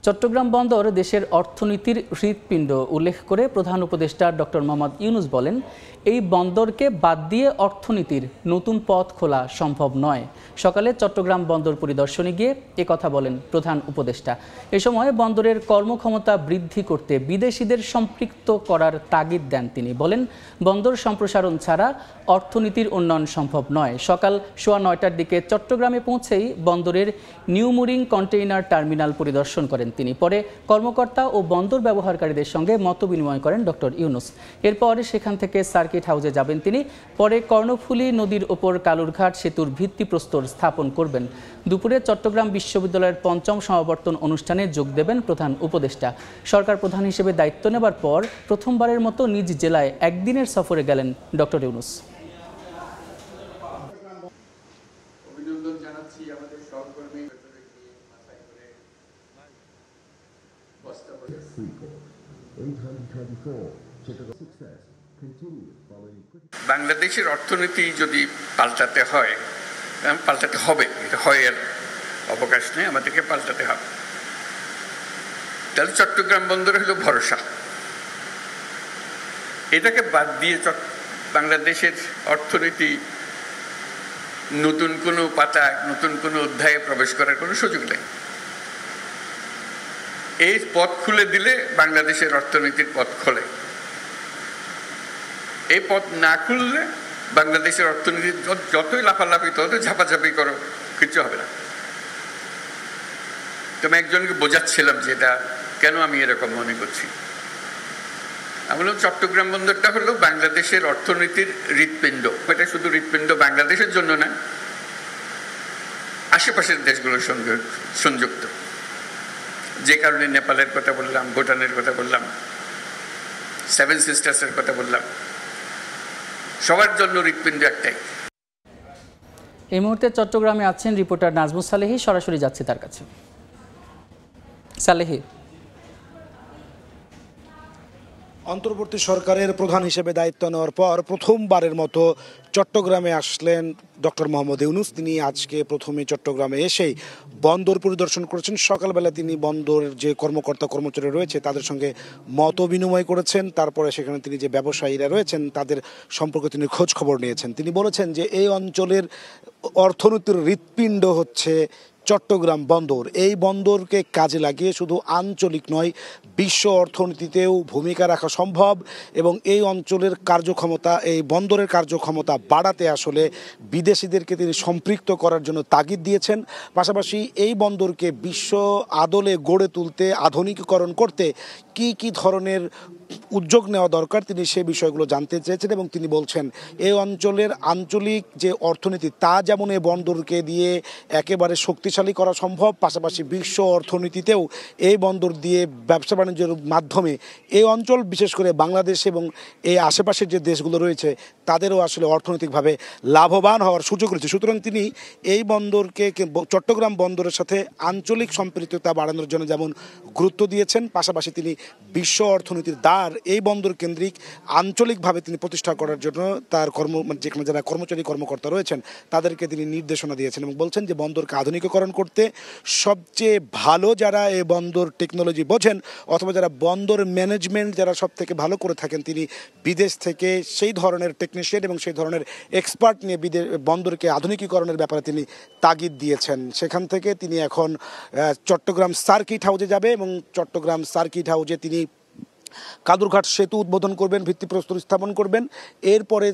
চট্টগ্রাম বন্দর দেশের অর্থনীতির হৃৎপিণ্ড উল্লেখ করে প্রধান উপদেষ্টা ডক্টর মোহাম্মদ ইউনূস বলেন, এই বন্দরকে বাদ দিয়ে অর্থনীতির নতুন পথ খোলা সম্ভব নয়। সকালে চট্টগ্রাম বন্দর পরিদর্শনে গিয়ে একথা বলেন প্রধান উপদেষ্টা। এ সময় বন্দরের কর্মক্ষমতা বৃদ্ধি করতে বিদেশিদের সম্পৃক্ত করার তাগিদ দেন তিনি। বলেন, বন্দর সম্প্রসারণ ছাড়া অর্থনীতির উন্নয়ন সম্ভব নয়। সকাল 9:15টার দিকে চট্টগ্রামে পৌঁছেই বন্দরের নিউ মুরিং কন্টেইনার টার্মিনাল পরিদর্শন করেন তিনি। পরে কর্মকর্তা ও বন্দর ব্যবহারকারীদের সঙ্গে মতবিনিময় করেন ডক্টর ইউনূস। এরপর সেখান থেকে সার্কিট হাউসে যাবেন তিনি। পরে কর্ণফুলী নদীর ওপর কালুরঘাট সেতুর ভিত্তিপ্রস্তর স্থাপন করবেন। দুপুরে চট্টগ্রাম বিশ্ববিদ্যালয়ের ৫ম সমাবর্তন অনুষ্ঠানে যোগ দেবেন প্রধান উপদেষ্টা। সরকার প্রধান হিসেবে দায়িত্ব নেবার পর প্রথমবারের মতো নিজ জেলায় একদিনের সফরে গেলেন ডক্টর ইউনূস। বাংলাদেশের অর্থনীতি যদি পাল্টাতে হয়, পাল্টাতে হবে, এটা হয় এর অবকাশ নেই, আমাদেরকে পাল্টাতে হবে। তাহলে চট্টগ্রাম বন্দর হলো ভরসা। এটাকে বাদ দিয়ে বাংলাদেশের অর্থনীতি নতুন কোনো পাতায়, নতুন কোনো অধ্যায়ে প্রবেশ করার কোনো সুযোগ নেই। এই পথ খুলে দিলে বাংলাদেশের অর্থনীতির পথ খোলে। এই পথ না খুললে বাংলাদেশের অর্থনীতি যতই লাফালাফি, ততই ঝাপাঝাপি করো, কিছু হবে না। তো আমি একজনকে বোঝাচ্ছিলাম যে এটা কেন আমি এরকম মনে করছি। আমি বললাম, চট্টগ্রাম বন্দরটা হলো বাংলাদেশের অর্থনীতির হৃৎপিণ্ড। এটা শুধু হৃৎপিণ্ড বাংলাদেশের জন্য না, আশেপাশের দেশগুলোর সঙ্গে সংযুক্ত। যে কারণে নেপালের কথা বললাম, ভুটানের কথা বললাম, 7 সিস্টার্সের কথা বললাম, সবার জন্য হৃৎপিণ্ড একটাই। এই মুহূর্তে চট্টগ্রামে আছেন রিপোর্টার নাজমুস সালেহী। সরাসরি যাচ্ছে তার কাছে। সালেহী, অন্তর্বর্তী সরকারের প্রধান হিসেবে দায়িত্ব নেওয়ার পর প্রথমবারের মতো চট্টগ্রামে আসলেন ডক্টর মোহাম্মদ ইউনূস। তিনি আজকে প্রথমে চট্টগ্রামে এসেই বন্দর পরিদর্শন করেছেন। সকালবেলা তিনি বন্দরের যে কর্মকর্তা কর্মচারী রয়েছে তাদের সঙ্গে মত বিনিময় করেছেন। তারপরে সেখানে তিনি যে ব্যবসায়ীরা রয়েছেন তাদের সম্পর্কে তিনি খোঁজ খবর নিয়েছেন। তিনি বলেছেন যে এই অঞ্চলের অর্থনীতির হৃৎপিণ্ড হচ্ছে চট্টগ্রাম বন্দর। এই বন্দরকে কাজে লাগিয়ে শুধু আঞ্চলিক নয়, বিশ্ব অর্থনীতিতেও ভূমিকা রাখা সম্ভব এবং এই অঞ্চলের কার্যক্ষমতা, এই বন্দরের কার্যক্ষমতা বাড়াতে আসলে বিদেশিদেরকে তিনি সম্পৃক্ত করার জন্য তাগিদ দিয়েছেন। পাশাপাশি এই বন্দরকে বিশ্ব আদলে গড়ে তুলতে, আধুনিকীকরণ করতে কি কি ধরনের উদ্যোগ নেওয়া দরকার তিনি সে বিষয়গুলো জানতে চেয়েছেন। এবং তিনি বলছেন, এই অঞ্চলের আঞ্চলিক যে অর্থনীতি তা যেমন এই বন্দরকে দিয়ে একেবারে শক্তিশালী করা সম্ভব, পাশাপাশি বিশ্ব অর্থনীতিতেও এই বন্দর দিয়ে ব্যবসা বাণিজ্যের মাধ্যমে এই অঞ্চল, বিশেষ করে বাংলাদেশ এবং এই আশেপাশের যে দেশগুলো রয়েছে তাদেরও আসলে অর্থনৈতিকভাবে লাভবান হওয়ার সুযোগ রয়েছে। সুতরাং তিনি এই বন্দরকে, চট্টগ্রাম বন্দরের সাথে আঞ্চলিক সম্পৃক্ততা বাড়ানোর জন্য যেমন গুরুত্ব দিয়েছেন, পাশাপাশি তিনি বিশ্ব অর্থনীতির দ্বার এই বন্দর কেন্দ্রিক আঞ্চলিকভাবে তিনি প্রতিষ্ঠা করার জন্য তার যেখানে যারা কর্মচারী কর্মকর্তা রয়েছেন তাদেরকে তিনি নির্দেশনা দিয়েছেন এবং বলছেন যে বন্দরকে আধুনিকীকরণ করতে সবচেয়ে ভালো যারা এই বন্দর টেকনোলজি বোঝেন অথবা যারা বন্দর ম্যানেজমেন্ট যারা সব থেকে ভালো করে থাকেন তিনি বিদেশ থেকে সেই ধরনের টেকনিশিয়ান এবং সেই ধরনের এক্সপার্ট নিয়ে বন্দরকে আধুনিকীকরণের ব্যাপারে তিনি তাগিদ দিয়েছেন। সেখান থেকে তিনি এখন চট্টগ্রাম সার্কিট হাউসে যাবে এবং চট্টগ্রাম সার্কিট হাউসে তিনি কালুরঘাট সেতু উদ্বোধন করবেন, ভিত্তিপ্রস্তর স্থাপন করবেন। এরপরে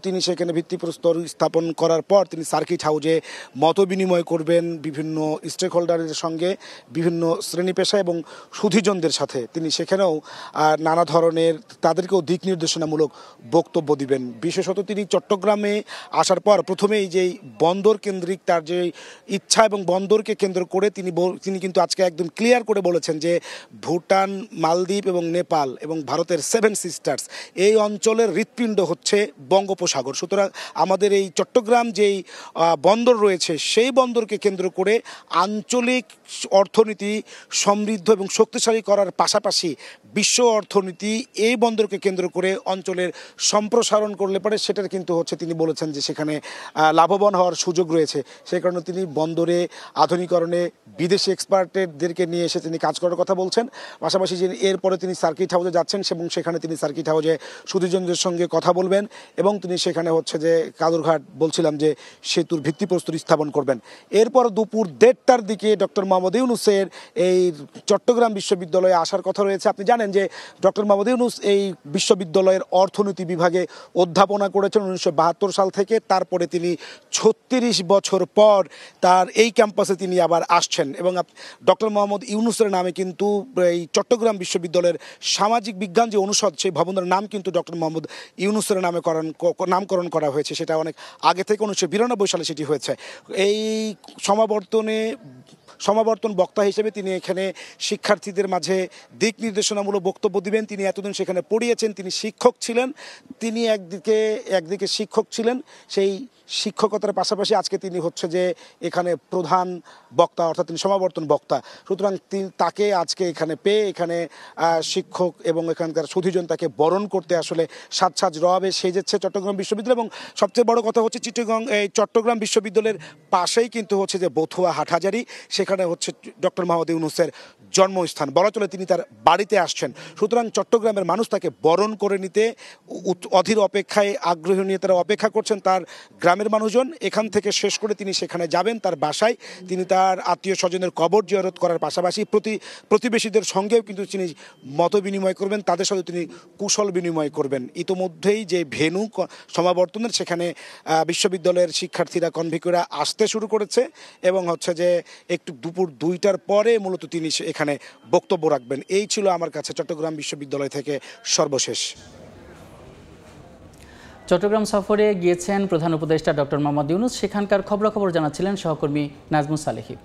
তিনি সেখানে ভিত্তিপ্রস্তর স্থাপন করার পর তিনি সার্কিট হাউসে মত বিনিময় করবেন বিভিন্ন স্টেক হোল্ডারের সঙ্গে, বিভিন্ন শ্রেণী পেশা এবং সুধীজনদের সাথে। তিনি সেখানেও নানা ধরনের তাদেরকেও দিক নির্দেশনামূলক বক্তব্য দিবেন। বিশেষত তিনি চট্টগ্রামে আসার পর প্রথমেই যেই বন্দর কেন্দ্রিক তার যে ইচ্ছা এবং বন্দরকে কেন্দ্র করে তিনি কিন্তু আজকে একদম ক্লিয়ার করে বলেছেন যে ভুটান, মালদ্বীপ এবং নেপাল নেপাল এবং ভারতের 7 সিস্টার্স, এই অঞ্চলের হৃৎপিণ্ড হচ্ছে বঙ্গোপসাগর। সুতরাং আমাদের এই চট্টগ্রাম যেই বন্দর রয়েছে সেই বন্দরকে কেন্দ্র করে আঞ্চলিক অর্থনীতি সমৃদ্ধ এবং শক্তিশালী করার পাশাপাশি বিশ্ব অর্থনীতি এই বন্দরকে কেন্দ্র করে অঞ্চলের সম্প্রসারণ করলে পরে সেটার কিন্তু হচ্ছে তিনি বলেছেন যে সেখানে লাভবান হওয়ার সুযোগ রয়েছে। সেই কারণে তিনি বন্দরে আধুনিকরণে বিদেশি এক্সপার্টদেরকে নিয়ে এসে তিনি কাজ করার কথা বলছেন। পাশাপাশি যে এরপরে তিনি সার্কিট হাউসে যাচ্ছেন এবং সেখানে তিনি সার্কিট হাউসে সুধীজনদের সঙ্গে কথা বলবেন এবং তিনি সেখানে হচ্ছে যে কাদুরঘাট বলছিলাম যে সেতুর ভিত্তিপ্রস্তর স্থাপন করবেন। এরপর দুপুর 1:30টার দিকে ডক্টর মোহাম্মদ ইউনূসের এই চট্টগ্রাম বিশ্ববিদ্যালয়ে আসার কথা রয়েছে। আপনি জানেন যে ডক্টর মোহাম্মদ ইউনূস এই বিশ্ববিদ্যালয়ের অর্থনীতি বিভাগে অধ্যাপনা করেছেন 1972 সাল থেকে। তারপরে তিনি 36 বছর পর তার এই ক্যাম্পাসে তিনি আবার আসছেন এবং ডক্টর মোহাম্মদ ইউনূসের নামে কিন্তু এই চট্টগ্রাম বিশ্ববিদ্যালয়ের সামাজিক বিজ্ঞান যে অনুষদ সেই ভবনের নাম কিন্তু ডক্টর মোহাম্মদ ইউনূসের নামকরণ করা হয়েছে। সেটা অনেক আগে থেকে 1992 সালে সেটি হয়েছে। এই সমাবর্তন বক্তা হিসেবে তিনি এখানে শিক্ষার্থীদের মাঝে দিক নির্দেশনামূলক বক্তব্য দিবেন। তিনি এতদিন সেখানে পড়িয়েছেন, তিনি শিক্ষক ছিলেন, তিনি একদিকে শিক্ষক ছিলেন, সেই শিক্ষকতার পাশাপাশি আজকে তিনি হচ্ছে যে এখানে প্রধান বক্তা অর্থাৎ তিনি সমাবর্তন বক্তা। সুতরাং তাকে আজকে এখানে পেয়ে এখানে শিক্ষক এবং এখানকার সুধীজন তাকে বরণ করতে আসলে সাজ রবে সেজেছে চট্টগ্রাম বিশ্ববিদ্যালয়। এবং সবচেয়ে বড় কথা হচ্ছে চট্টগ্রাম বিশ্ববিদ্যালয়ের পাশেই কিন্তু হচ্ছে যে বথুয়া হাটহাজারী, সেখানে হচ্ছে ডক্টর মোহাম্মদ ইউনূসের জন্মস্থান, বলা চলে তিনি তার বাড়িতে আসছেন। সুতরাং চট্টগ্রামের মানুষ তাকে বরণ করে নিতে অধীর অপেক্ষায় আগ্রহী নিয়ে তারা অপেক্ষা করছেন। তার গ্রামের মানুষজন এখান থেকে শেষ করে তিনি সেখানে যাবেন তার বাসায়। তিনি তার আত্মীয় স্বজনের কবর জিয়ারত করার পাশাপাশি প্রতিবেশীদের সঙ্গেও কিন্তু তিনি মত বিনিময় করবেন, তাদের সাথে তিনি কুশল বিনিময় করবেন। ইতোমধ্যেই যে ভেন্যু সমাবর্তনের সেখানে বিশ্ববিদ্যালয়ের শিক্ষার্থীরা কনভিকরা আসতে শুরু করেছে এবং হচ্ছে যে একটু দুপুর 2টার পরে মূলত তিনি এখানে বক্তব্য রাখবেন। এই ছিল আমার কাছে চট্টগ্রাম বিশ্ববিদ্যালয় থেকে সর্বশেষ। চট্টগ্রাম সফরে গিয়েছেন প্রধান উপদেষ্টা ডক্টর মোহাম্মদ ইউনূস। সেখানকার খবরাখবর জানাচ্ছিলেন সহকর্মী নাজমুস সালেহী।